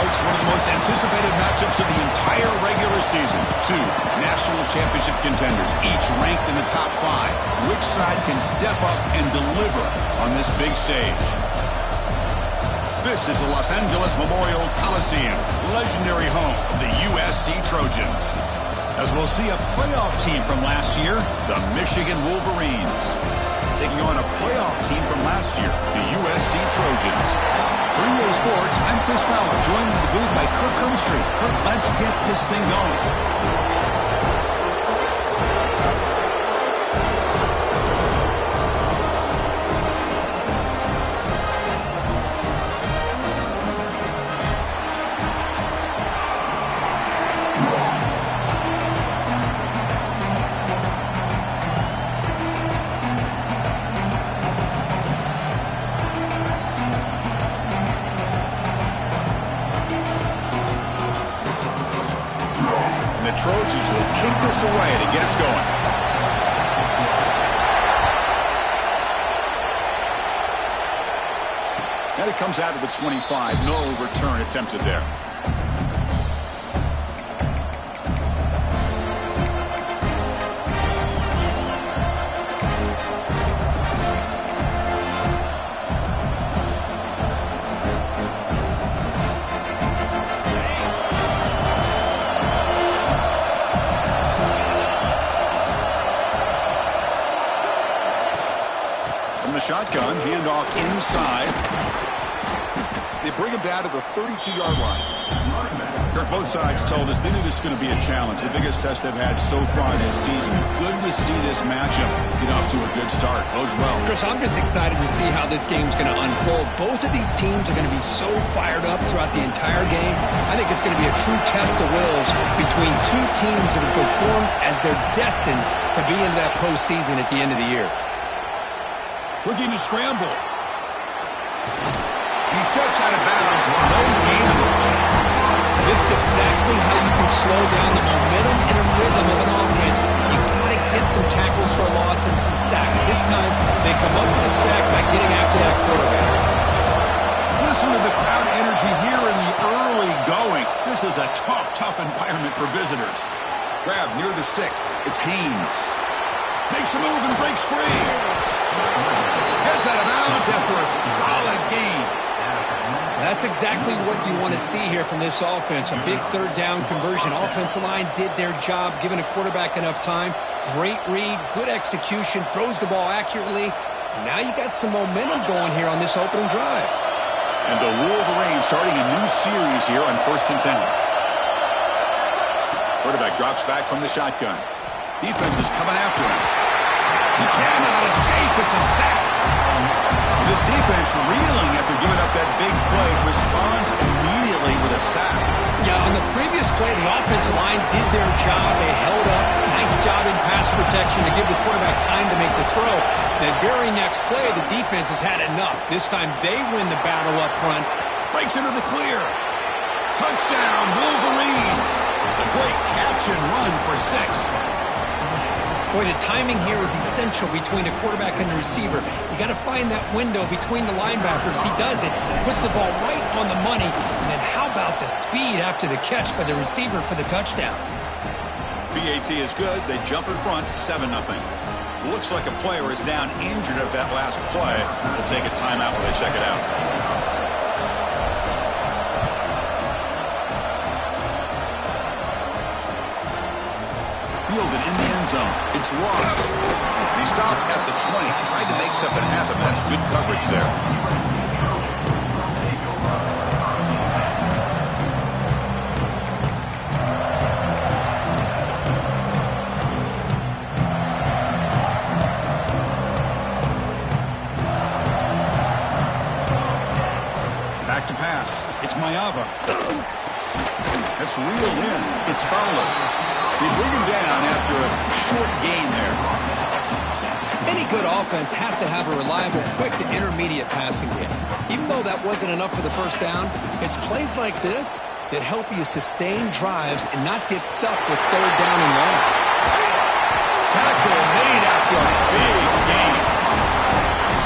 folks. One of the most anticipated matchups of the entire regular season. Two national championship contenders, each ranked in the top 5. Which side can step up and deliver on this big stage? This is the Los Angeles Memorial Coliseum, legendary home of the USC Trojans. As we'll see a playoff team from last year, the Michigan Wolverines, taking on a playoff team from last year, the USC Trojans. For EA Sports, I'm Chris Fowler, joined in the booth by Kirk Hermstreet. Kirk, let's get this thing going. Trojans will kick this away to get us going. And it comes out of the 25. No return attempted there. Shotgun, handoff inside. They bring him down to the 32-yard line. Kirk, both sides told us they knew this was going to be a challenge, the biggest test they've had so far this season. Good to see this matchup get off to a good start. Bodes well. Chris, I'm just excited to see how this game's going to unfold. Both of these teams are going to be so fired up throughout the entire game. I think it's going to be a true test of wills between two teams that have performed as they're destined to be in that postseason at the end of the year. Looking to scramble. He steps out of bounds. No gain on the play. This is exactly how you can slow down the momentum and a rhythm of an offense. You got to get some tackles for a loss and some sacks. This time, they come up with a sack by getting after that quarterback. Listen to the crowd energy here in the early going. This is a tough environment for visitors. Grab near the sticks. It's Haynes. Makes a move and breaks free. Heads out of bounds after a solid gain. That's exactly what you want to see here from this offense. A big third down conversion. Offensive line did their job, giving a quarterback enough time. Great read, good execution, throws the ball accurately. And now you got some momentum going here on this opening drive. And the Wolverines starting a new series here on 1st and 10. Quarterback drops back from the shotgun. Defense is coming after him. He cannot escape. It's a sack. This defense reeling after giving up that big play, responds immediately with a sack. Yeah, on the previous play, the offensive line did their job. They held up. Nice job in pass protection to give the quarterback time to make the throw. The very next play, the defense has had enough. This time they win the battle up front. Breaks into the clear. Touchdown, Wolverines. A great catch and run for 6. Boy, the timing here is essential between the quarterback and the receiver. You got to find that window between the linebackers. He does it. Puts the ball right on the money. And then how about the speed after the catch by the receiver for the touchdown? PAT is good. They jump in front, 7-0. Looks like a player is down injured at that last play. We'll take a timeout while they check it out. Fielded in the end zone. It's lost. He stopped at the 20. Tried to make something happen. That's good coverage there. Back to pass. It's Mayava. That's reeled in. It's Fowler. They bring him down after a short gain there. Any good offense has to have a reliable, quick to intermediate passing game. Even though that wasn't enough for the first down, it's plays like this that help you sustain drives and not get stuck with third down and long. Tackle made after a big gain.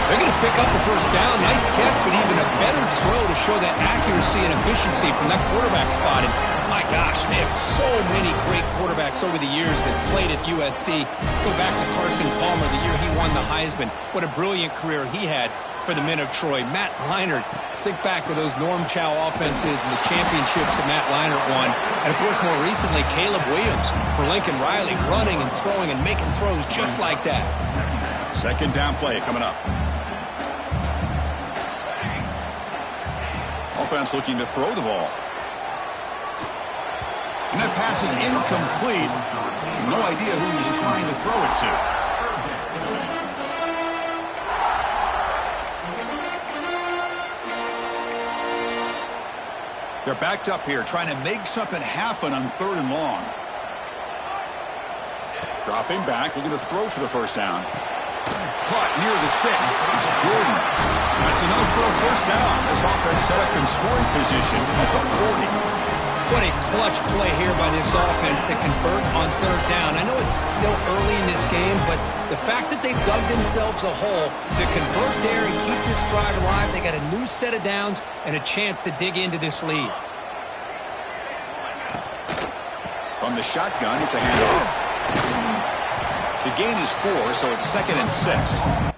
They're going to pick up a first down. Nice catch, but even a better throw to show that accuracy and efficiency from that quarterback spot. And my gosh, they have so many great quarterbacks over the years that played at USC. Go back to Carson Palmer, the year he won the Heisman. What a brilliant career he had for the men of Troy. Matt Leinart, think back to those Norm Chow offenses and the championships that Matt Leinart won. And, of course, more recently, Caleb Williams for Lincoln Riley, running and throwing and making throws just like that. Second down play coming up. Offense looking to throw the ball. And that pass is incomplete. No idea who he's trying to throw it to. They're backed up here, trying to make something happen on 3rd and long. Dropping back, looking to throw for the first down. Caught near the sticks. It's Jordan. That's enough for a first down. This offense set up in scoring position at the 40. What a clutch play here by this offense to convert on 3rd down. I know it's still early in this game, but the fact that they've dug themselves a hole to convert there and keep this drive alive, they got a new set of downs and a chance to dig into this lead. From the shotgun, it's a handoff. The gain is 4, so it's 2nd and 6.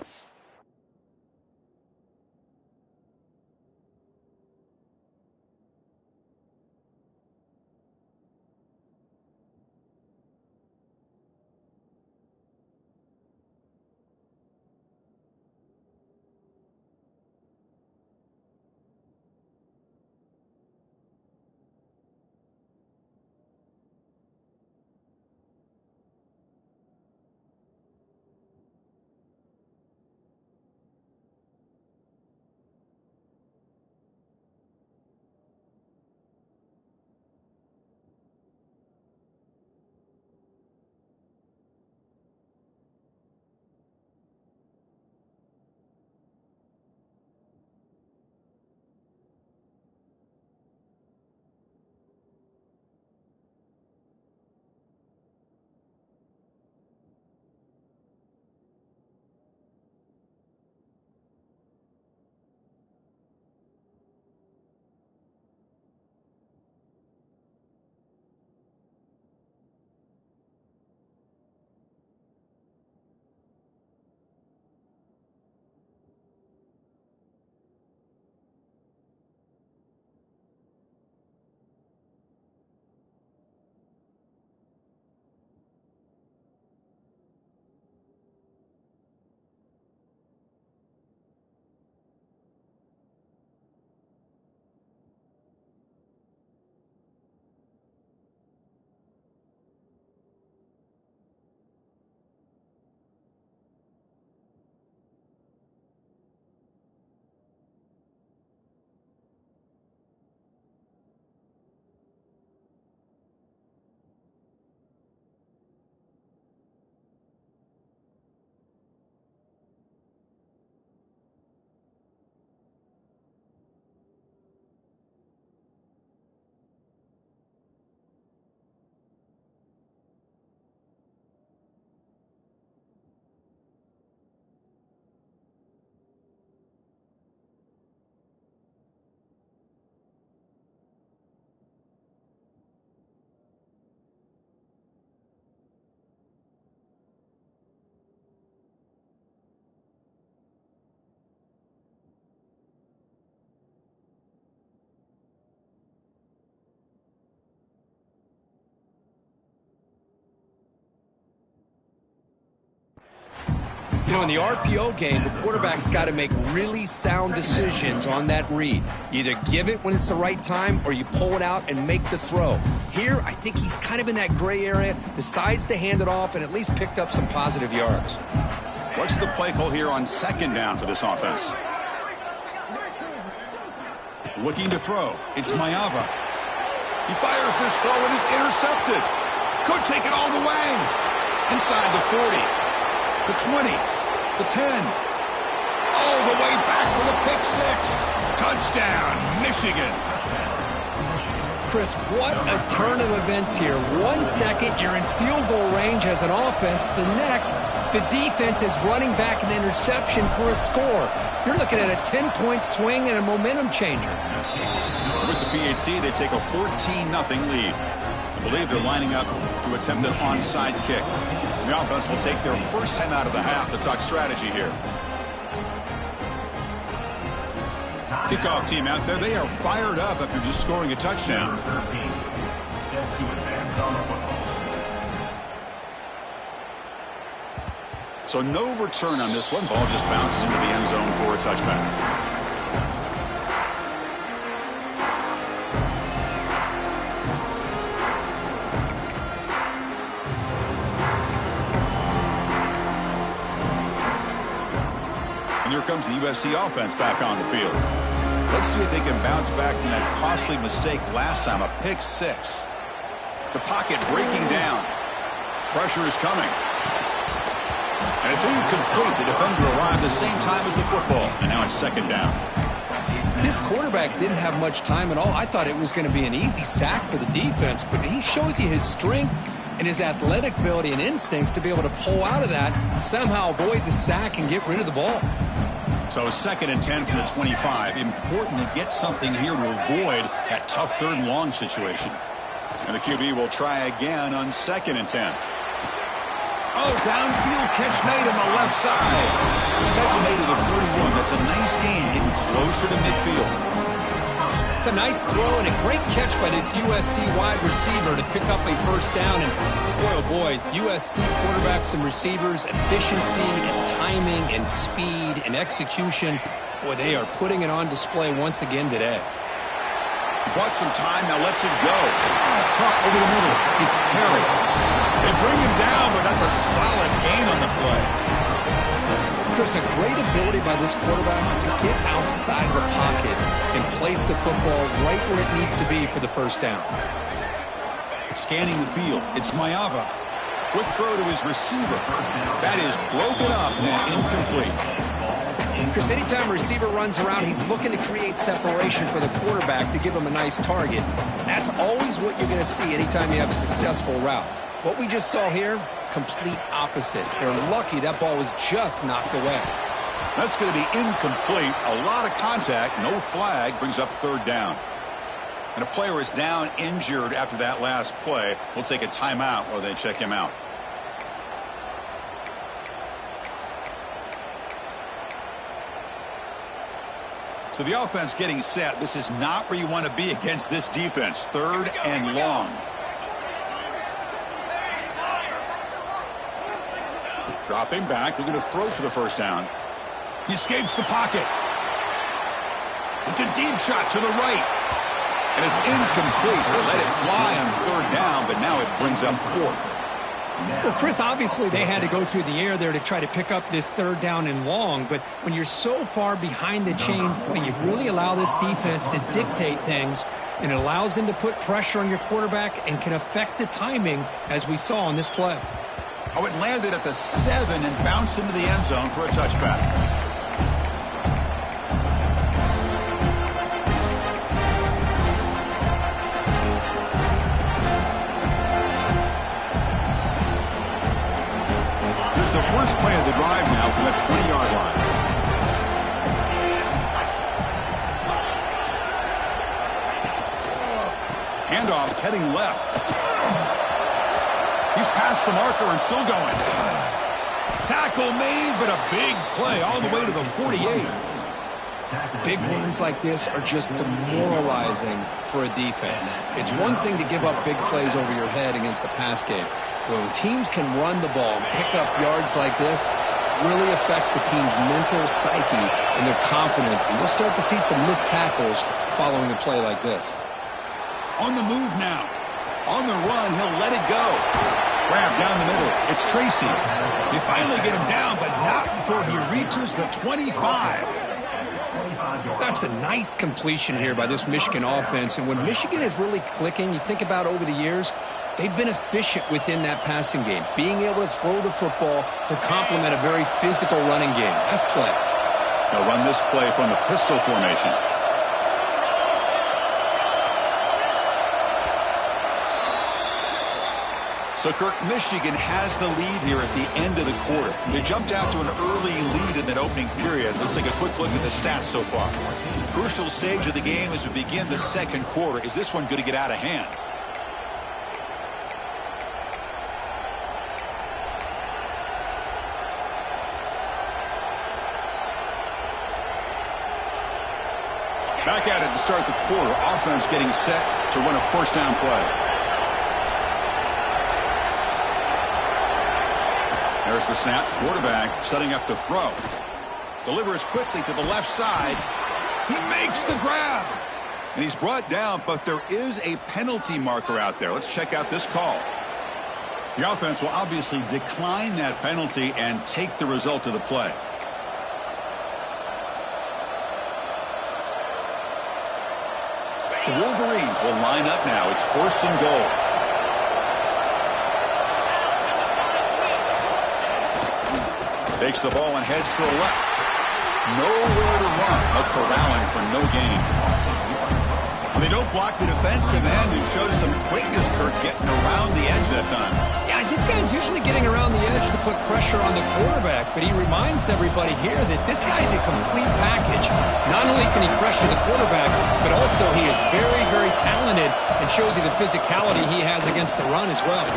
You know, in the RPO game, the quarterback's got to make really sound decisions on that read. Either give it when it's the right time or you pull it out and make the throw. Here, I think he's kind of in that gray area, decides to hand it off and at least picked up some positive yards. What's the play call here on 2nd down for this offense? Looking to throw. It's Mayava. He fires this throw and it's intercepted. Could take it all the way. Inside the 40. The 20. The 10. All the way back for the pick 6. Touchdown, Michigan. Chris, what a turn of events here. 1 second, you're in field goal range as an offense. The next, the defense is running back an interception for a score. You're looking at a 10-point swing and a momentum changer. With the PAT, they take a 14-0 lead. I believe they're lining up to attempt an onside kick. The offense will take their first time out of the half to talk strategy here. Kickoff team out there, they are fired up after just scoring a touchdown. So no return on this one. Ball just bounces into the end zone for a touchback. And here comes the USC offense back on the field. Let's see if they can bounce back from that costly mistake last time, a pick six. The pocket breaking down. Pressure is coming. And it's incomplete. The defender arrived the same time as the football. And now it's second down. This quarterback didn't have much time at all. I thought it was going to be an easy sack for the defense, but he shows you his strength and his athletic ability and instincts to be able to pull out of that, somehow avoid the sack and get rid of the ball. So 2nd and 10 from the 25. Important to get something here to avoid that tough 3rd and long situation. And the QB will try again on 2nd and 10. Oh, downfield catch made on the left side. Catch made to the 41. That's a nice gain, getting closer to midfield. It's a nice throw and a great catch by this USC wide receiver to pick up a first down. And boy, oh boy, USC quarterbacks and receivers, efficiency and timing and speed and execution. Boy, they are putting it on display once again today. Bought some time, now lets it go. Caught over the middle. It's Perry. They bring him down, but that's a solid gain on the play. Chris, a great ability by this quarterback to get outside the pocket and place the football right where it needs to be for the first down. Scanning the field, it's Mayava. Quick throw to his receiver. That is broken up and incomplete. Chris, anytime a receiver runs around, he's looking to create separation for the quarterback to give him a nice target. That's always what you're going to see anytime you have a successful route. What we just saw here, complete opposite. They're lucky that ball was just knocked away. That's going to be incomplete. A lot of contact, no flag, brings up 3rd down. And a player is down injured after that last play. We'll take a timeout while they check him out. So the offense getting set. This is not where you want to be against this defense. 3rd and long. Dropping back, looking to throw for the first down. He escapes the pocket. It's a deep shot to the right. And it's incomplete. They let it fly on 3rd down, but now it brings up 4th. Well, Chris, obviously they had to go through the air there to try to pick up this 3rd down and long, but when you're so far behind the chains, boy, you really allow this defense to dictate things, and it allows them to put pressure on your quarterback and can affect the timing, as we saw on this play. Oh, it landed at the 7 and bounced into the end zone for a touchback. Here's the first play of the drive now from the 20-yard line. Handoff heading left. He's past the marker and still going. Tackle made, but a big play all the way to the 48. Big runs like this are just demoralizing for a defense. It's one thing to give up big plays over your head against the pass game. When teams can run the ball and pick up yards like this, it really affects the team's mental psyche and their confidence. And you'll start to see some missed tackles following a play like this. On the move now. On the run, he'll let it go. Grab down the middle. It's Tracy. You finally get him down, but not before he reaches the 25. That's a nice completion here by this Michigan offense. And when Michigan is really clicking, you think about over the years, they've been efficient within that passing game, being able to throw the football to complement a very physical running game. Nice play. They'll run this play from the pistol formation. So, Kirk, Michigan has the lead here at the end of the quarter. They jumped out to an early lead in that opening period. Let's take a quick look at the stats so far. Crucial stage of the game as we begin the second quarter. Is this one going to get out of hand? Back at it to start the quarter. Offense getting set to run a first down play. There's the snap. Quarterback setting up to throw. Delivers quickly to the left side. He makes the grab. And he's brought down, but there is a penalty marker out there. Let's check out this call. The offense will obviously decline that penalty and take the result of the play. The Wolverines will line up now. It's first and goal. Takes the ball and heads to the left. Nowhere to run. A corralling for no gain. They don't block the defensive end and show some quickness, Kirk, getting around the edge that time. Yeah, this guy's usually getting around the edge to put pressure on the quarterback, but he reminds everybody here that this guy's a complete package. Not only can he pressure the quarterback, but also he is very, very talented and shows you the physicality he has against the run as well.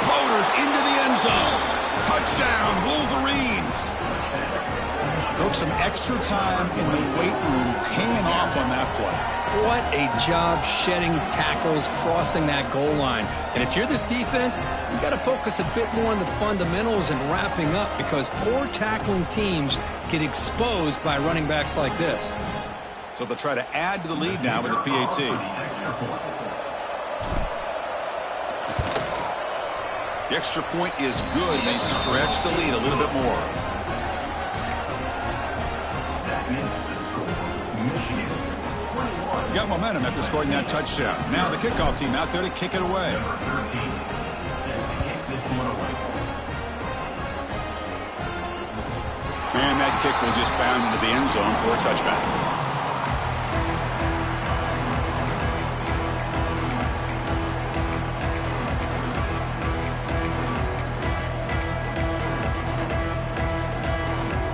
Floaters into the end zone. Touchdown, Wolverines. Took some extra time in the weight room paying off on that play. What a job shedding tackles, crossing that goal line. And if you're this defense, you got to focus a bit more on the fundamentals and wrapping up, because poor tackling teams get exposed by running backs like this. So they'll try to add to the lead now with a PAT. The extra point is good, and they stretch the lead a little bit more. Got momentum after scoring that touchdown. Now the kickoff team out there to kick it away. And that kick will just bound into the end zone for a touchback.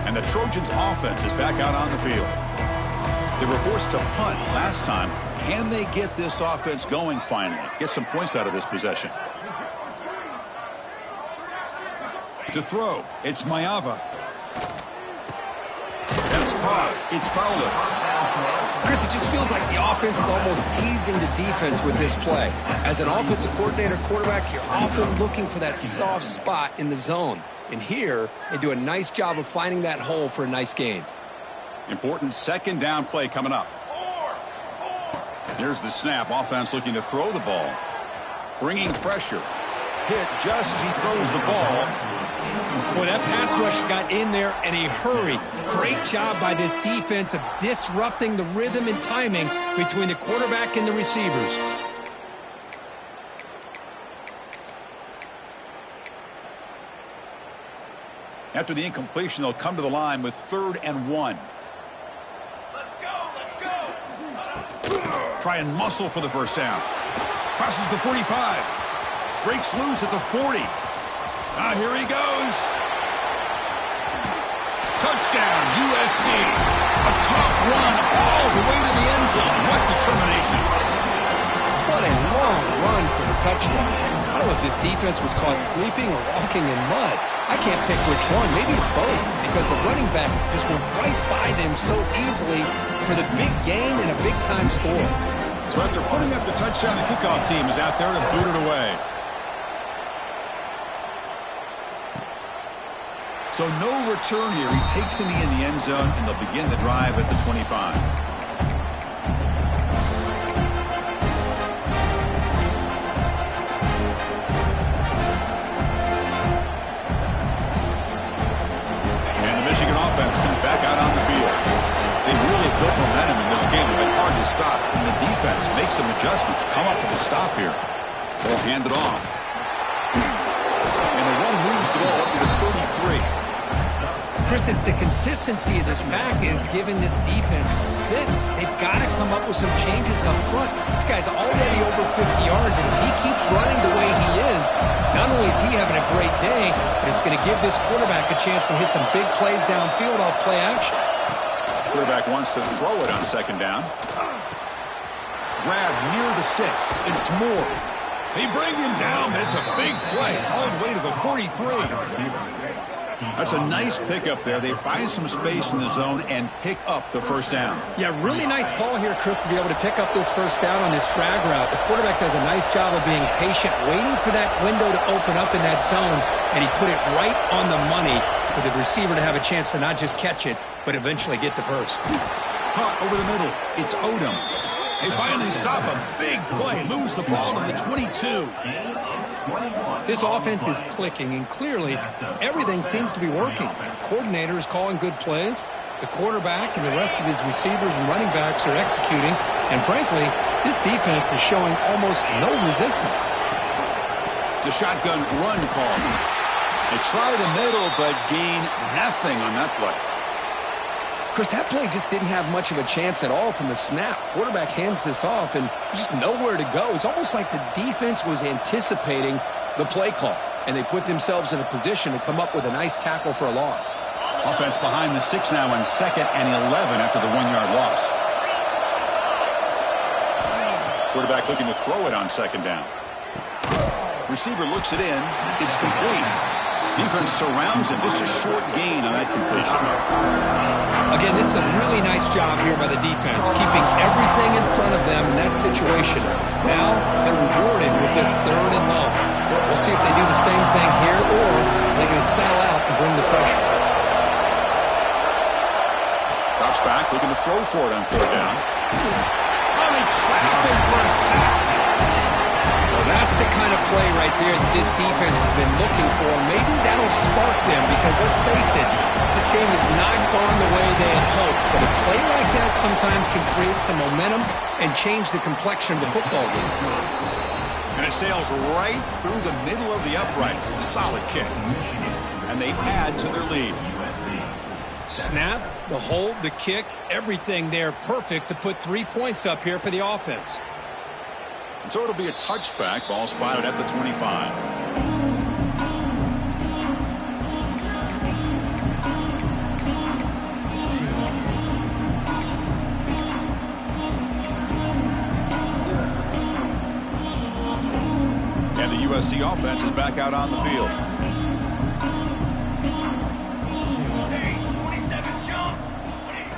And the Trojans' offense is back out on the field. They were forced to punt last time. Can they get this offense going finally? Get some points out of this possession. To throw, it's Mayava. That's caught. It's Fowler. Chris, it just feels like the offense is almost teasing the defense with this play. As an offensive coordinator, quarterback, you're often looking for that soft spot in the zone. And here, they do a nice job of finding that hole for a nice gain. Important second down play coming up. There's the snap. Offense looking to throw the ball. Bringing pressure. Hit just as he throws the ball. Boy, that pass rush got in there in a hurry. Great job by this defense of disrupting the rhythm and timing between the quarterback and the receivers. After the incompletion, they'll come to the line with 3rd and 1. Try and muscle for the first down. Crosses the 45. Breaks loose at the 40. Here he goes. Touchdown, USC. A tough run all the way to the end zone. What determination. What a long run for the touchdown. I don't know if this defense was caught sleeping or walking in mud. I can't pick which one. Maybe it's both, because the running back just went right by them so easily for the big gain and a big-time score. So after putting up the touchdown, the kickoff team is out there to boot it away. So no return here. He takes a knee in the end zone, and they'll begin the drive at the 25. Comes back out on the field. They really built momentum in this game. They've been hard to stop. And the defense makes some adjustments. Come up with a stop here. Ball handed off. And the run moves the ball up to the 33. Chris, it's the consistency of this pack is giving this defense fits. They've got to come up with some changes up front. This guy's already over 50 yards, and if he keeps running the way he is, not only is he having a great day, but it's going to give this quarterback a chance to hit some big plays downfield off play action. Quarterback wants to throw it on second down. Grab near the sticks. It's Moore. They bring him down, but it's a big play all the way to the 43. That's a nice pickup there. They find some space in the zone and pick up the first down. Yeah, really nice call here, Chris, to be able to pick up this first down on this drag route. The quarterback does a nice job of being patient, waiting for that window to open up in that zone, and he put it right on the money for the receiver to have a chance to not just catch it, but eventually get the first. Caught over the middle. It's Odom. They finally stop a big play, lose the ball to the 22. This offense is clicking, and clearly everything seems to be working. The coordinator is calling good plays. The quarterback and the rest of his receivers and running backs are executing. And frankly, this defense is showing almost no resistance. It's a shotgun run call. They try the middle, but gain nothing on that play. Chris, that play just didn't have much of a chance at all from the snap. Quarterback hands this off, and there's just nowhere to go. It's almost like the defense was anticipating the play call, and they put themselves in a position to come up with a nice tackle for a loss. Offense behind the 6 now on 2nd and 11 after the 1-yard loss. Quarterback looking to throw it on 2nd down. Receiver looks it in. It's complete. Defense surrounds him. Just a short gain on that completion. Again, this is a really nice job here by the defense, keeping everything in front of them in that situation. Now they're rewarded with this 3rd and long. We'll see if they do the same thing here, or they're going to settle out and bring the pressure. Drops back, looking to throw for it on 3rd down. Oh, they trap him for a sack. Well, that's the kind of play right there that this defense has been looking for. Maybe that'll spark them because, let's face it, this game has not gone the way they had hoped. But a play like that sometimes can create some momentum and change the complexion of the football game. And it sails right through the middle of the uprights. A solid kick. And they add to their lead. Snap, the hold, the kick, everything there perfect to put 3 points up here for the offense. So it'll be a touchback. Ball spotted at the 25. And the USC offense is back out on the field.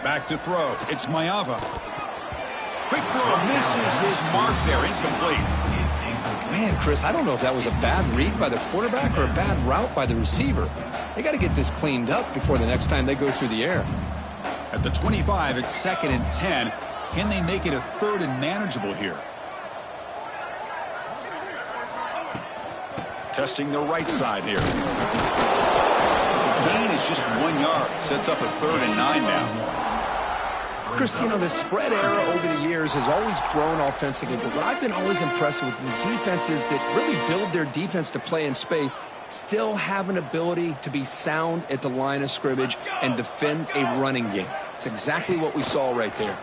Back to throw. It's Mayava. Quick throw, misses his mark there, incomplete. Man, Chris, I don't know if that was a bad read by the quarterback or a bad route by the receiver. They got to get this cleaned up before the next time they go through the air. At the 25, it's 2nd and 10. Can they make it a 3rd and manageable here? Testing the right side here. The gain is just 1 yard. Sets up a 3rd and 9 now. Chris, you know, the spread era over the years has always grown offensively, but what I've been always impressed with defenses that really build their defense to play in space still have an ability to be sound at the line of scrimmage and defend a running game. It's exactly what we saw right there.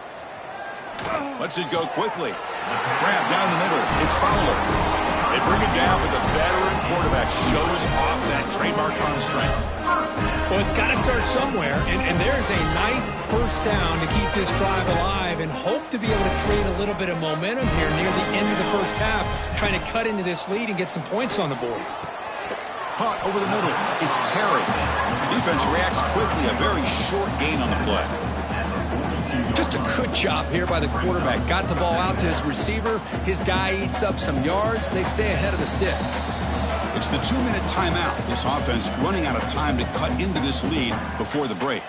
Lets it go quickly. Grab down the middle. It's Fowler. They bring him down, but the veteran quarterback shows off that trademark arm strength. Well, it's got to start somewhere, and there's a nice first down to keep this drive alive and hope to be able to create a little bit of momentum here near the end of the first half, trying to cut into this lead and get some points on the board. Caught over the middle. It's Perry. The defense reacts quickly. A very short gain on the play. Just a good job here by the quarterback. Got the ball out to his receiver. His guy eats up some yards. They stay ahead of the sticks. It's the 2-minute timeout. This offense running out of time to cut into this lead before the break.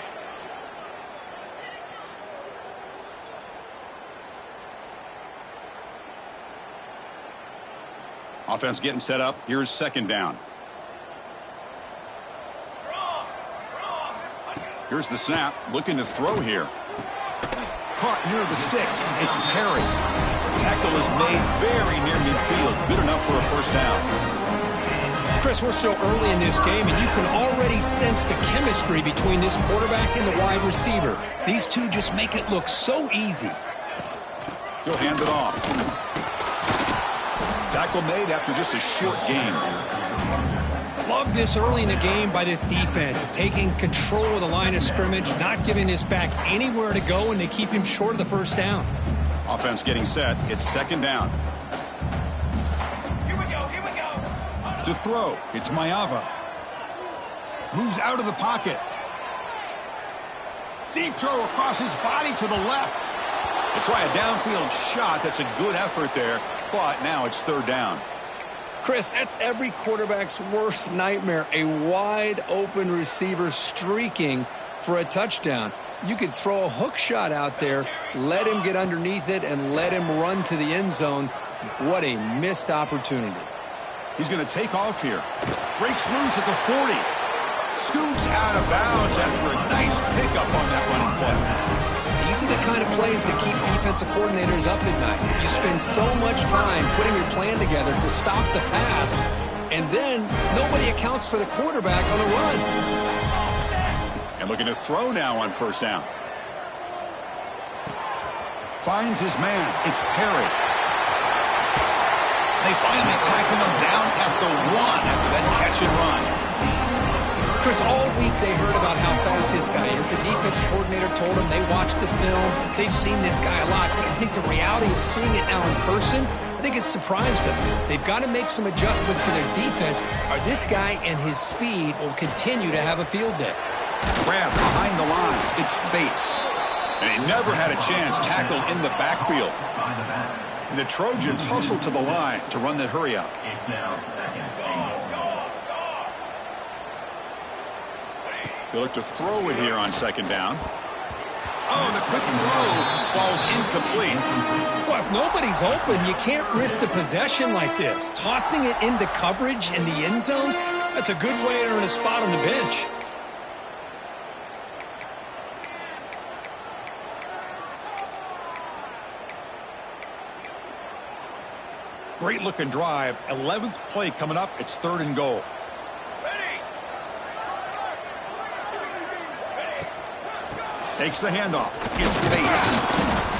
Offense getting set up. Here's 2nd down. Here's the snap. Looking to throw here. Caught near the sticks. It's Perry. Tackle is made very near midfield. Good enough for a first down. Chris, we're still early in this game, and you can already sense the chemistry between this quarterback and the wide receiver. These two just make it look so easy. He'll hand it off. Tackle made after just a short gain. Love this early in the game by this defense, taking control of the line of scrimmage, not giving this back anywhere to go, and they keep him short of the first down. Offense getting set. It's second down. Here we go. To throw, it's Mayava. Moves out of the pocket. Deep throw across his body to the left. They try a downfield shot. That's a good effort there, but now it's third down. Chris, that's every quarterback's worst nightmare, a wide-open receiver streaking for a touchdown. You could throw a hook shot out there, let him get underneath it, and let him run to the end zone. What a missed opportunity. He's going to take off here. Breaks loose at the 40. Scoops out of bounds after a nice pickup on that running play. These are the kind of plays that keep defensive coordinators up at night. You spend so much time putting your plan together to stop the pass, and then nobody accounts for the quarterback on the run. And looking to throw now on first down. Finds his man. It's Perry. They finally tackle him down at the 1 after that catch and run. Chris, all week they heard about how fast this guy is. The defense coordinator told them they watched the film. They've seen this guy a lot. But I think the reality of seeing it now in person, I think it's surprised them. They've got to make some adjustments to their defense, or this guy and his speed will continue to have a field day. Grab behind the line. It's Bates. And he never had a chance tackled in the backfield. And the Trojans hustle to the line to run the hurry up. It's now second and goal. They look to throw it here on second down. Oh, the quick throw falls incomplete. Well, if nobody's open, you can't risk the possession like this. Tossing it into coverage in the end zone, that's a good way to earn a spot on the bench. Great looking drive. 11th play coming up. It's third and goal. Takes the handoff. It's Bates.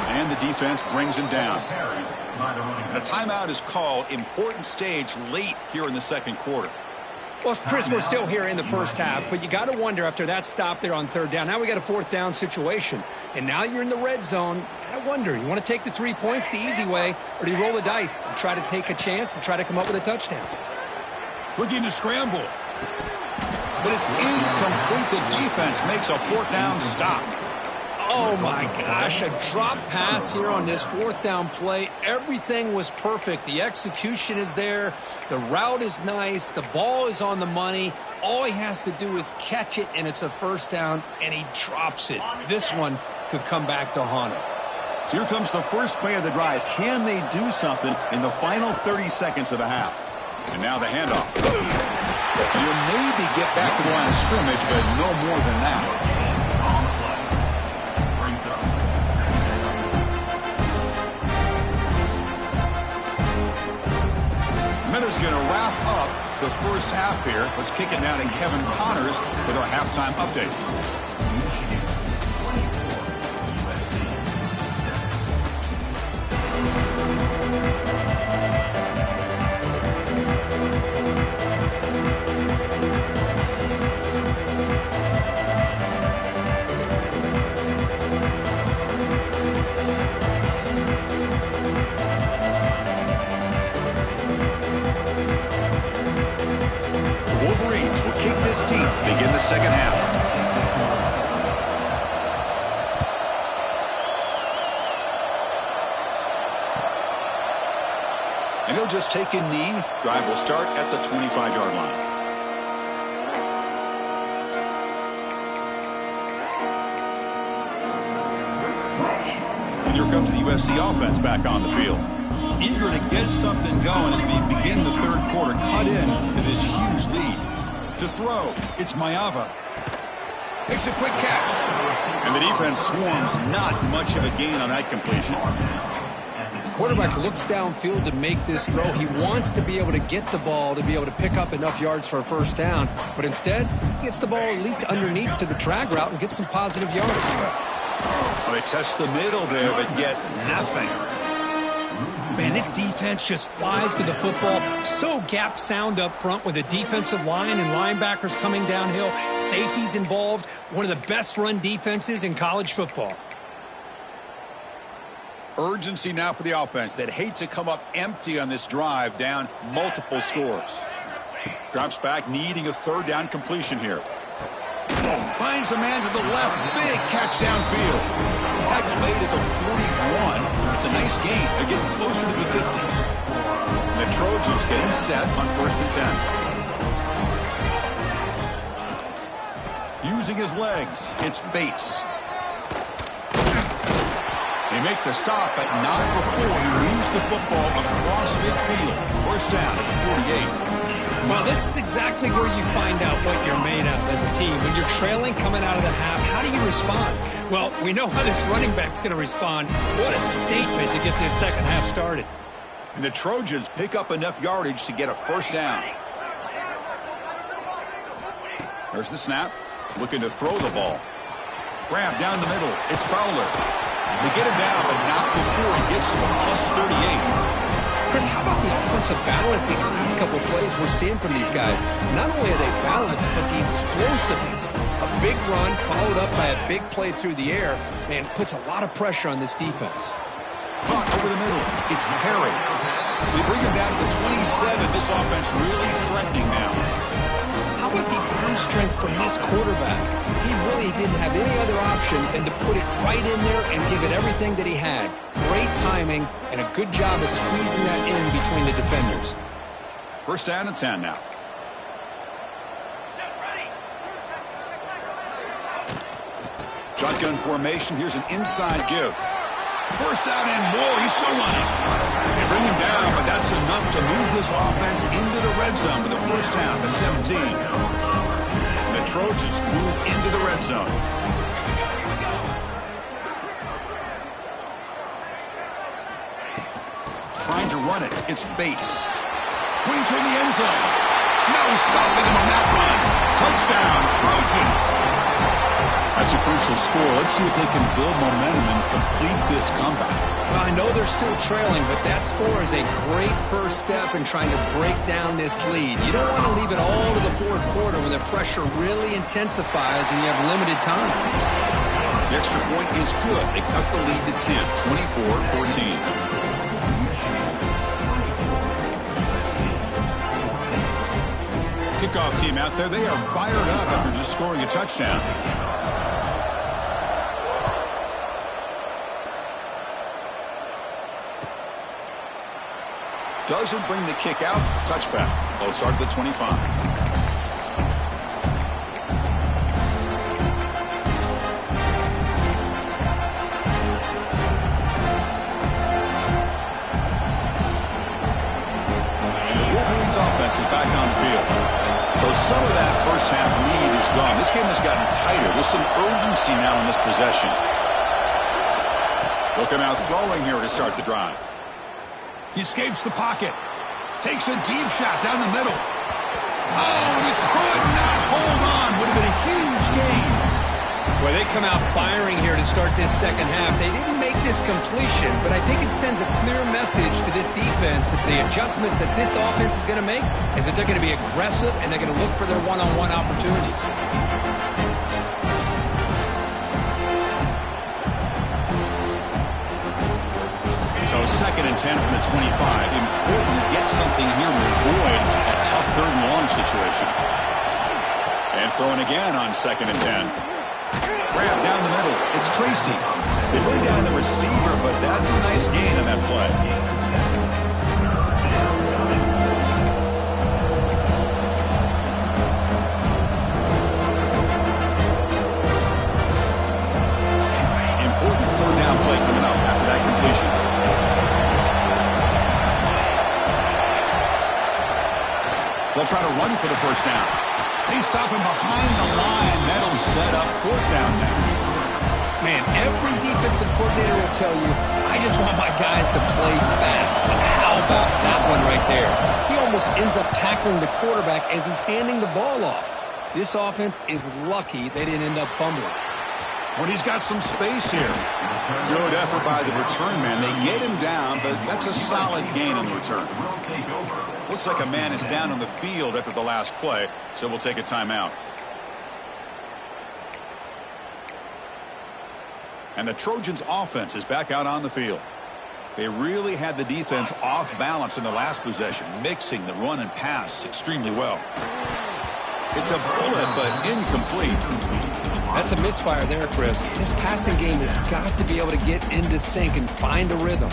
And the defense brings him down. And a timeout is called. Important stage late here in the second quarter. Well, Chris, we're still here in the first half, but you got to wonder after that stop there on third down. Now we got a fourth down situation. And now you're in the red zone. You got to wonder, you want to take the 3 points the easy way, or do you roll the dice and try to take a chance and try to come up with a touchdown? Looking to scramble. But it's incomplete. The defense makes a fourth down stop. Oh, my gosh, a drop pass here on this fourth down play. Everything was perfect. The execution is there. The route is nice. The ball is on the money. All he has to do is catch it, and it's a first down, and he drops it. This one could come back to haunt him. So here comes the first play of the drive. Can they do something in the final 30 seconds of the half? And now the handoff. You maybe get back to the line of scrimmage, but no more than that. Miller's going to wrap up the first half here. Let's kick it now to Kevin Connors with our halftime update. Wolverines will kick this deep, begin the second half. And he'll just take a knee. Drive will start at the 25-yard line. And here comes the USC offense back on the field. Eager to get something going as we begin the third quarter. Cut in to this huge lead. To throw, it's Mayava. Makes a quick catch. And the defense swarms. Not much of a gain on that completion. quarterback looks downfield to make this throw. He wants to be able to get the ball to be able to pick up enough yards for a first down. But instead, he gets the ball at least underneath to the drag route and gets some positive yardage. Well, they test the middle there, but get nothing. Man, this defense just flies to the football. So gap sound up front with a defensive line and linebackers coming downhill. Safeties involved. One of the best run defenses in college football. Urgency now for the offense that hate to come up empty on this drive, down multiple scores. Drops back, needing a third down completion here. Finds a man to the left. Big catch downfield. Tackle made at the 41. It's a nice gain. They're getting closer to the 50. And the Trojans getting set on 1st and 10. Using his legs, it's Bates. They make the stop, but not before he moves the football across midfield. First down at the 48. Well, this is exactly where you find out what you're made of as a team. When you're trailing coming out of the half, how do you respond? Well, we know how this running back's going to respond. What a statement to get this second half started. And the Trojans pick up enough yardage to get a first down. There's the snap. Looking to throw the ball. Grab down the middle. It's Fowler. They get him down, but not before he gets to the plus 38. Chris, how about the offensive balance these last couple plays we're seeing from these guys? Not only are they balanced, but the explosiveness. A big run followed up by a big play through the air, man, puts a lot of pressure on this defense. Caught over the middle. It's Perry. They bring him down to the 27. This offense really threatening now. How about the arm strength from this quarterback? He really didn't have any other option than to put it right in there and give it everything that he had. Great timing and a good job of squeezing that in between the defenders. First down and 10 now. Shotgun formation. Here's an inside give. First down and more. He's still running. They bring him down, but that's enough to move this offense into the red zone with a first down to 17. The Trojans move into the red zone. Trying to run it. It's Bates. Going toward the end zone. No stopping him on that run. Touchdown, Trojans. That's a crucial score. Let's see if they can build momentum and complete this comeback. Well, I know they're still trailing, but that score is a great first step in trying to break down this lead. You don't want to leave it all to the fourth quarter when the pressure really intensifies and you have limited time. The extra point is good. They cut the lead to 10, 24-14. Kickoff team out there. They are fired up after just scoring a touchdown. Doesn't bring the kick out. Touchback. They'll start at the 25. Wolverines offense is back on the field. So some of that first half lead is gone. This game has gotten tighter. There's some urgency now in this possession. Looking out throwing here to start the drive. He escapes the pocket. Takes a deep shot down the middle. Oh, and he could not hold on. Would have been a huge gain. Well, they come out firing here to start this second half. They didn't make this completion, but I think it sends a clear message to this defense that the adjustments that this offense is going to make is that they're going to be aggressive and they're going to look for their one-on-one opportunities. So 2nd and 10 from the 25. Important to get something here to avoid a tough 3rd and long situation. And throwing again on 2nd and 10. Grab down the middle. It's Tracy. They bring down the receiver, but that's a nice gain on that play. Important 4th down play coming up after that completion. They'll try to run for the first down. They stop him behind the line. That'll set up 4th down now. Man, every defensive coordinator will tell you, I just want my guys to play fast. But how about that one right there? He almost ends up tackling the quarterback as he's handing the ball off. This offense is lucky they didn't end up fumbling. Well, he's got some space here. Good effort by the return man. They get him down, but that's a solid gain on the return. Looks like a man is down on the field after the last play, so we'll take a timeout. And the Trojans' offense is back out on the field. They really had the defense off balance in the last possession, mixing the run and pass extremely well. It's a bullet, but incomplete. That's a misfire there, Chris. This passing game has got to be able to get into sync and find a rhythm.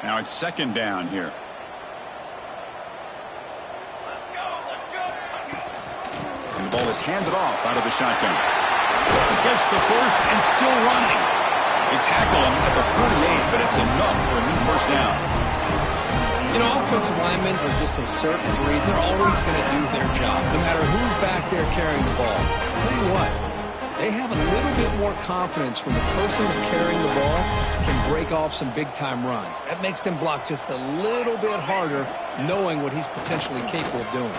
Now it's second down here. And the ball is handed off out of the shotgun. He gets the first and still running. They tackle him at the 48, but it's enough for a new first down. You know, offensive linemen are just a certain breed. They're always going to do their job, no matter who's back there carrying the ball. I'll tell you what, they have a little bit more confidence when the person that's carrying the ball can break off some big-time runs. That makes them block just a little bit harder, knowing what he's potentially capable of doing.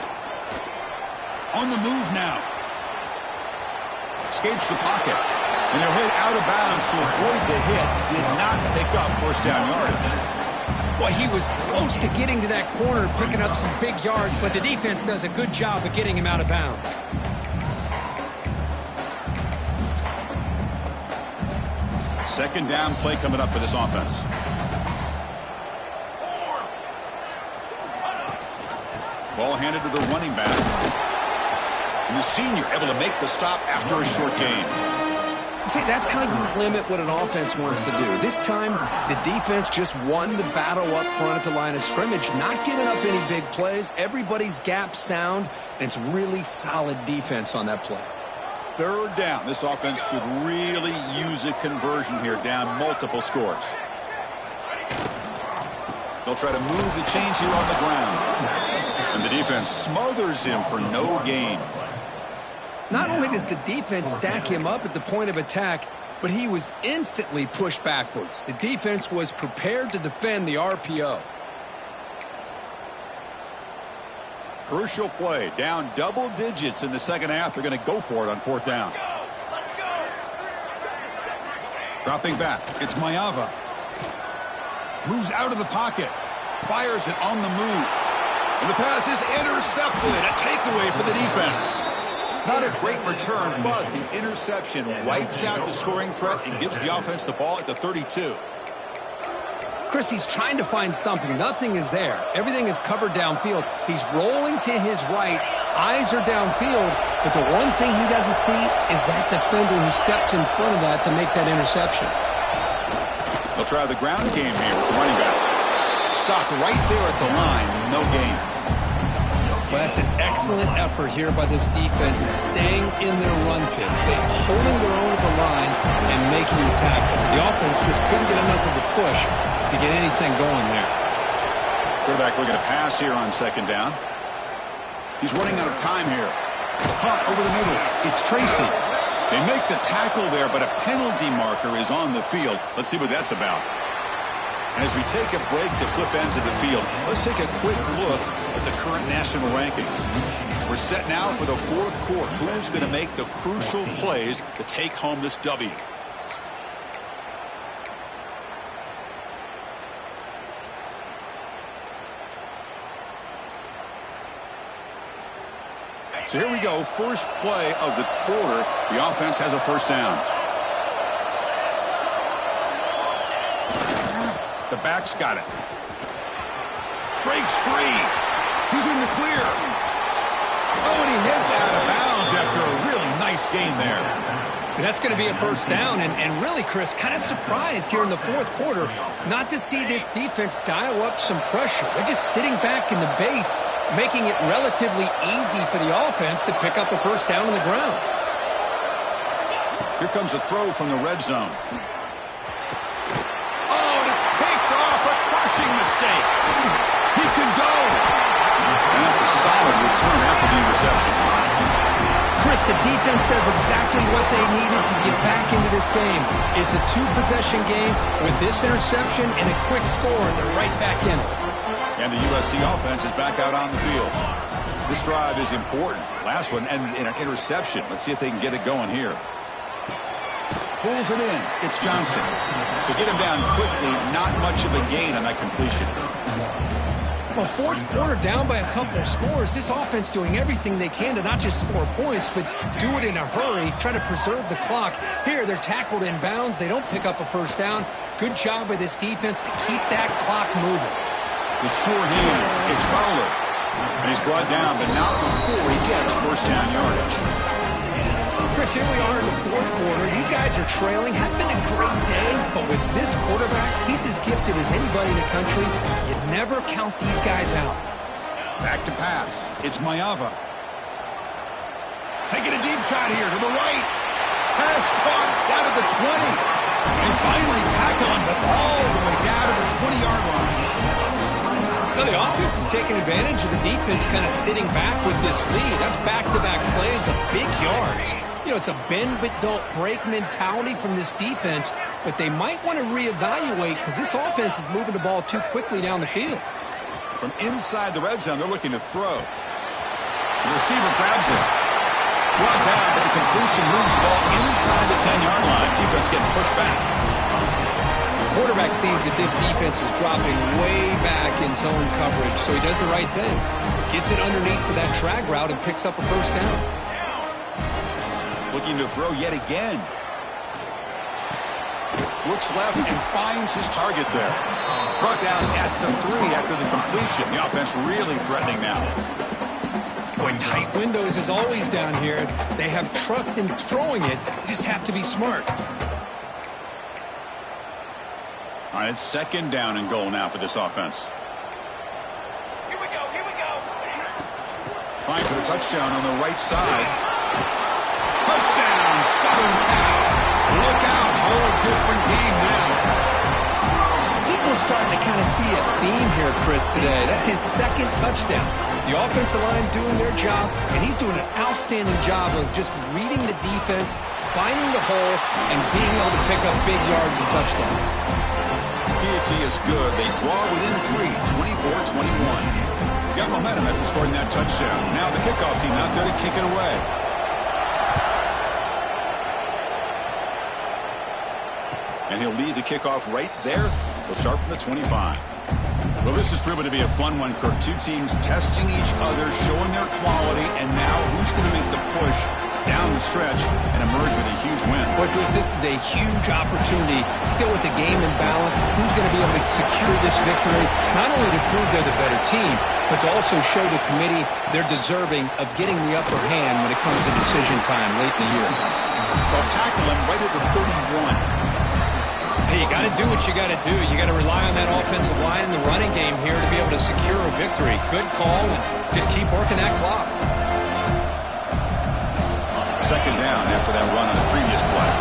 On the move now. Escapes the pocket. And they'll hit out of bounds to avoid the hit. Did not pick up first down yardage. Well, he was close to getting to that corner, picking up some big yards, but the defense does a good job of getting him out of bounds. Second down play coming up for this offense. Ball handed to the running back. And the senior able to make the stop after a short gain. See, that's how you limit what an offense wants to do. This time, the defense just won the battle up front at the line of scrimmage, not giving up any big plays. Everybody's gap sound, and it's really solid defense on that play. Third down. This offense could really use a conversion here, down multiple scores. They'll try to move the chains here on the ground. And the defense smothers him for no gain. Not only does the defense stack him up at the point of attack, but he was instantly pushed backwards. The defense was prepared to defend the RPO. Crucial play. Down double digits in the second half. They're going to go for it on fourth down. Dropping back. It's Mayava. Moves out of the pocket. Fires it on the move. And the pass is intercepted. A takeaway for the defense. Not a great return, but the interception wipes out the scoring threat and gives the offense the ball at the 32. Chris, he's trying to find something. Nothing is there. Everything is covered downfield. He's rolling to his right. Eyes are downfield. But the one thing he doesn't see is that defender who steps in front of that to make that interception. They'll try the ground game here with the running back. Stopped right there at the line. No gain. Well, that's an excellent effort here by this defense, staying in their run fit, holding their own at the line and making the tackle. The offense just couldn't get enough of a push to get anything going there. Quarterback looking to pass here on second down. He's running out of time here. Hunt over the middle. It's Tracy. They make the tackle there, but a penalty marker is on the field. Let's see what that's about. And as we take a break to flip ends of the field, let's take a quick look at the current national rankings. We're set now for the fourth quarter. Who's going to make the crucial plays to take home this W? So here we go. First play of the quarter. The offense has a first down. The back's got it. Breaks free. He's in the clear. Oh, and he heads out of bounds after a really nice gain there. And that's going to be a first down. And really, Chris, kind of surprised here in the fourth quarter not to see this defense dial up some pressure. They're just sitting back in the base, making it relatively easy for the offense to pick up a first down on the ground. Here comes a throw from the red zone. Mistake. He can go. And that's a solid return after the interception. Chris, the defense does exactly what they needed to get back into this game. It's a two-possession game. With this interception and a quick score, they're right back in it. And the USC offense is back out on the field. This drive is important. Last one and an interception. Let's see if they can get it going here. Pulls it in. It's Johnson. To get him down quickly, not much of a gain on that completion. Well, fourth quarter down by a couple of scores. This offense doing everything they can to not just score points, but do it in a hurry, try to preserve the clock. Here, they're tackled in bounds. They don't pick up a first down. Good job by this defense to keep that clock moving. The sure hands. It's Fowler. And he's brought down, but not before he gets first down yardage. Chris, here we are in the fourth quarter. These guys are trailing. Hadn't been a great day, but with this quarterback, he's as gifted as anybody in the country. You never count these guys out. Back to pass. It's Mayava. Taking a deep shot here to the right. Pass caught down at the 20. They finally tackle him, but all the way down to the 20-yard line. Now the offense is taking advantage of the defense kind of sitting back with this lead. That's back-to-back plays of big yards. You know, it's a bend-but-don't-break mentality from this defense, but they might want to reevaluate because this offense is moving the ball too quickly down the field. From inside the red zone, they're looking to throw. The receiver grabs it. Brought down, but the completion moves the ball inside the 10-yard line. Defense getting pushed back. Quarterback sees that this defense is dropping way back in zone coverage, so he does the right thing. Gets it underneath to that drag route and picks up a first down. Looking to throw yet again. Looks left and finds his target there. Brought down at the 3 after the completion. The offense really threatening now. Boy, tight windows is always down here. They have trust in throwing it. They just have to be smart. All right, it's second down and goal now for this offense. Here we go, here we go. Trying for the touchdown on the right side. Touchdown, Southern Cal. Look out, whole different game now. I think we're starting to kind of see a theme here, Chris, today. That's his second touchdown. The offensive line doing their job, and he's doing an outstanding job of just reading the defense, finding the hole, and being able to pick up big yards and touchdowns. PAT is good. They draw within 3, 24-21. Got momentum after scoring that touchdown. Now the kickoff team out there to kick it away. And he'll lead the kickoff right there. He'll start from the 25. Well, this has proven to be a fun one, Kirk. Two teams testing each other, showing their quality, and now who's going to make the push down the stretch and emerge with a huge win? Boy, Chris, this is a huge opportunity. Still with the game in balance, who's going to be able to secure this victory? Not only to prove they're the better team, but to also show the committee they're deserving of getting the upper hand when it comes to decision time late in the year. They'll tackle him right at the 31. Hey, you got to do what you got to do. You got to rely on that offensive line in the running game here to be able to secure a victory. Good call, and just keep working that clock. Second down after that run on the previous play.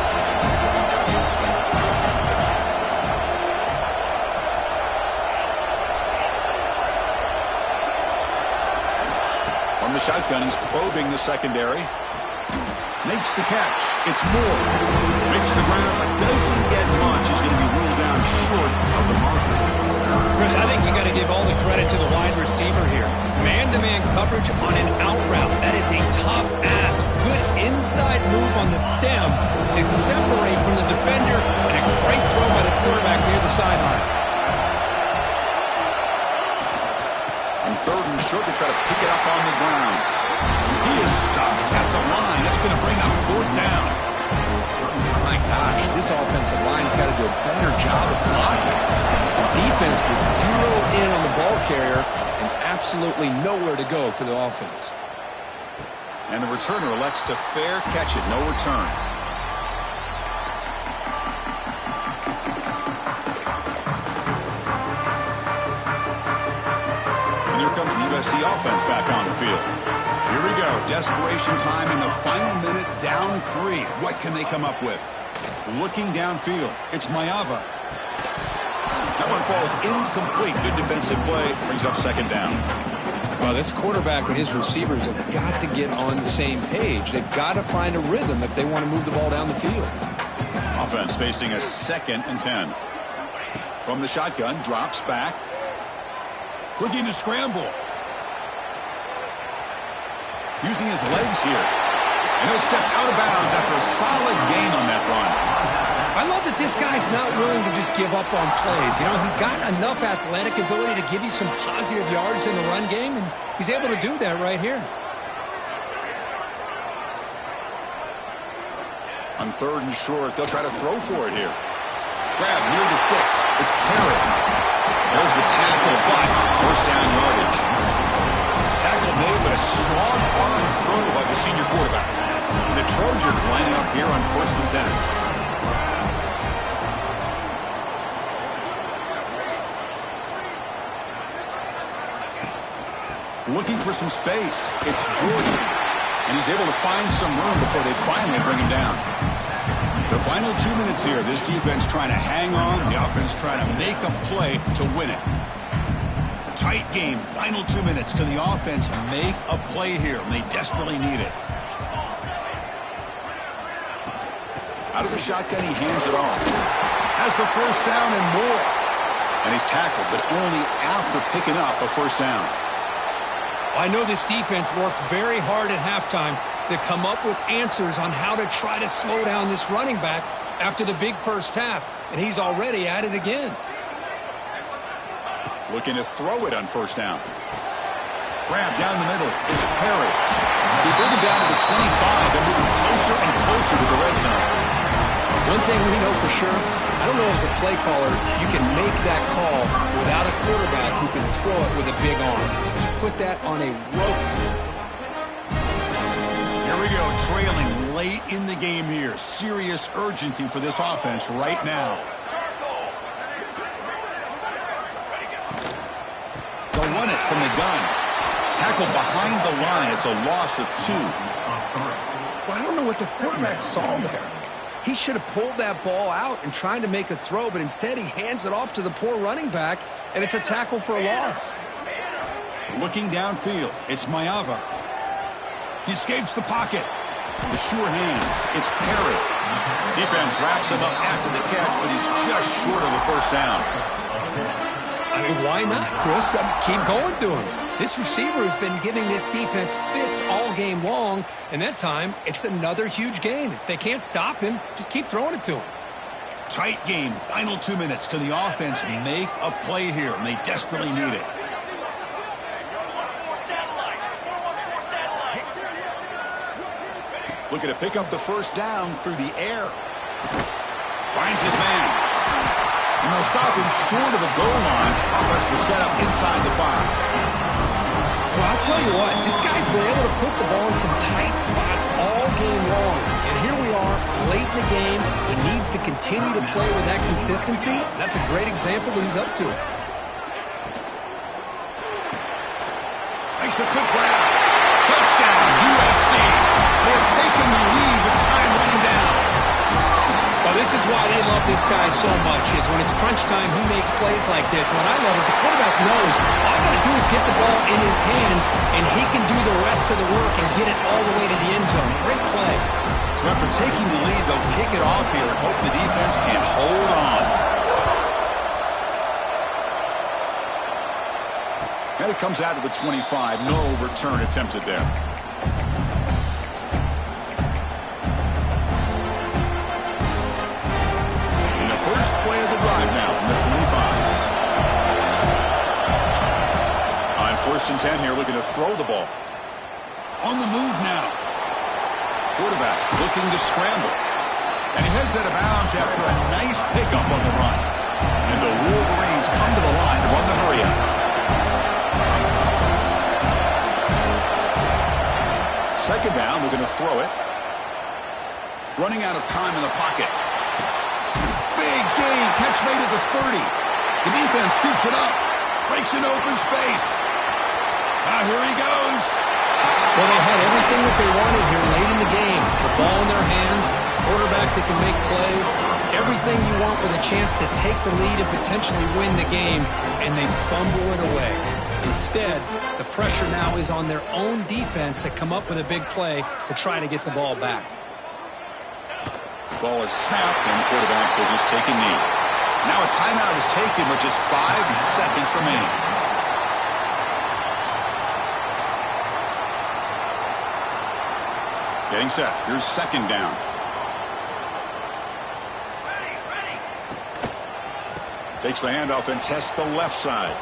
From the shotgun, he's probing the secondary. Makes the catch. It's Moore. Makes the ground, but doesn't get much. He's going to be ruled down short of the marker. Chris, I think you got to give all the credit to the wide receiver here. Man-to-man coverage on an out route. That is a tough ask. Good inside move on the stem to separate from the defender, and a great throw by the quarterback near the sideline. And third and short, they try to pick it up on the ground. He is stuffed at the line. That's going to bring up fourth down. My gosh, this offensive line's got to do a better job of blocking. The defense was zeroed in on the ball carrier and absolutely nowhere to go for the offense. And the returner elects to fair catch it. No return. And here comes the USC offense back on the field. Here we go. Desperation time in the final minute, down 3. What can they come up with? Looking downfield. It's Mayava. That one falls incomplete. Good defensive play. Brings up second down. Well, this quarterback and his receivers have got to get on the same page. They've got to find a rhythm if they want to move the ball down the field. Offense facing a 2nd and 10. From the shotgun, drops back. Looking to scramble. Using his legs here. And he'll step out of bounds after a solid gain on that run. I love that this guy's not willing to just give up on plays. You know, he's got enough athletic ability to give you some positive yards in the run game, and he's able to do that right here. On 3rd and short, they'll try to throw for it here. Grab near the sticks. It's Perry. There's the tackle, but 1st down yardage. Tackle made, but a strong arm throw by the senior quarterback. And the Trojans lining up here on 1st and 10. Looking for some space. It's Jordan. And he's able to find some room before they finally bring him down. The final 2 minutes here. This defense trying to hang on. The offense trying to make a play to win it. Tight game. Final 2 minutes. Can the offense make a play here? And they desperately need it. Out of the shotgun, he hands it off. Has the 1st down and more. And he's tackled, but only after picking up a 1st down. I know this defense worked very hard at halftime to come up with answers on how to try to slow down this running back after the big 1st half, and he's already at it again. Looking to throw it on 1st down. Grab down the middle. It's Perry. They bring him down to the 25. They're moving closer and closer to the red zone. One thing we know for sure, I don't know as a play caller, you can make that call without a quarterback who can throw it with a big arm. Put that on a rope. Here we go, trailing late in the game here. Serious urgency for this offense right now. They'll run it from the gun. Tackled behind the line. It's a loss of 2. Well, I don't know what the quarterback saw there. He should have pulled that ball out and tried to make a throw, but instead he hands it off to the poor running back, and it's a tackle for a loss. Looking downfield, it's Mayava. He escapes the pocket. The sure hands, it's Perry. Defense wraps him up after the catch, but he's just short of a 1st down. I mean, why not, Chris? Keep going to him. This receiver has been giving this defense fits all game long, and that time, it's another huge gain. If they can't stop him, just keep throwing it to him. Tight game, final 2 minutes. Can the offense make a play here? And they desperately need it. Looking to pick up the 1st down through the air. Finds his man. And they'll stop him short of the goal line. Offense will set up inside the 5. Well, I'll tell you what, this guy's been able to put the ball in some tight spots all game long. And here we are, late in the game. He needs to continue to play with that consistency. That's a great example that he's up to. Makes a quick grab. Touchdown, USC. They have taken the lead with time running down. Well, this is why they love this guy so much, is when it's crunch time, he makes plays like this. What I love is the quarterback knows all I got to do is get the ball in his hands, and he can do the rest of the work and get it all the way to the end zone. Great play. So after taking the lead, they'll kick it off here and hope the defense can hold on. And it comes out of the 25. No return attempted there. First play of the drive now from the 25. On 1st and 10 here, looking to throw the ball. On the move now. Quarterback looking to scramble. And he heads out of bounds after a nice pickup on the run. And the Wolverines come to the line to run the hurry up. Second down, looking to throw it. Running out of time in the pocket. Big gain, catch made at the 30. The defense scoops it up, breaks into open space. Here he goes. Well, they had everything that they wanted here late in the game. The ball in their hands, quarterback that can make plays, everything you want with a chance to take the lead and potentially win the game, and they fumble it away. Instead, the pressure now is on their own defense to come up with a big play to try to get the ball back. Ball is snapped, and the quarterback will just take a knee. Now a timeout is taken with just 5 seconds remaining. Getting set. Here's second down. Takes the handoff and tests the left side.